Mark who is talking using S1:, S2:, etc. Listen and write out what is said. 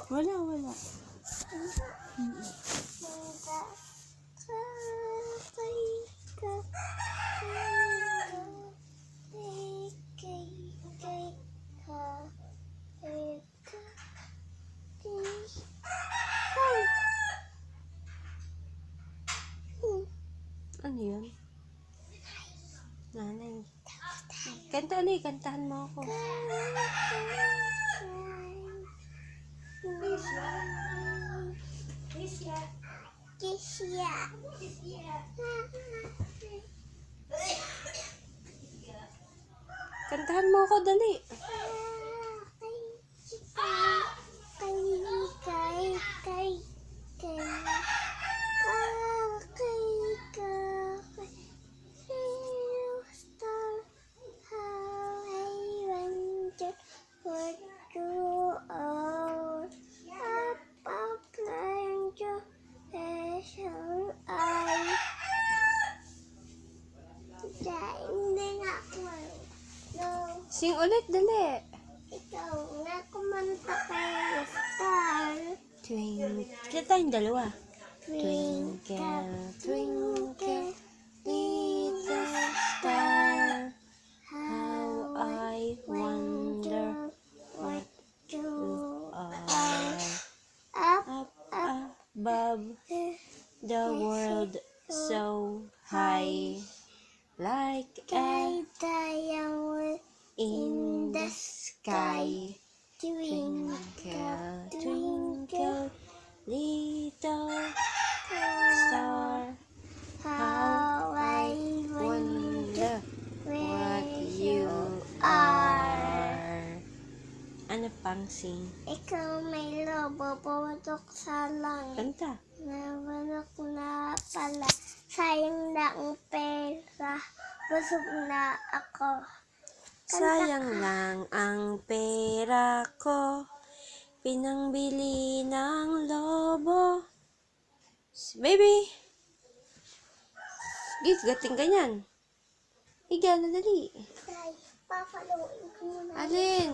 S1: Wala, wala. Ano yun? Nanay. Kanta ulit, kantahan mo ako. Kantahan mo ako, dali. Sing ulit, dali.
S2: Ikaw na kumanta kayo star.
S1: Twinkle tayong dalawa. Twinkle, twinkle, little star, how I wonder what you are. Up above the world so high, like a
S2: diamond
S1: in the sky. Twinkle, twinkle, little star, how I wonder what you are. Ano pang sing?
S2: Ikaw may lobo, pumatok sa langit.
S1: Kanta.
S2: Nabanok na pala, sayang na ang pera, busog na ako.
S1: Sayang lang ang pera ko, pinangbili ng lobo. Baby! Gating ka niyan. Higa na dali.
S2: Tay, papaluin ko muna.
S1: Alin?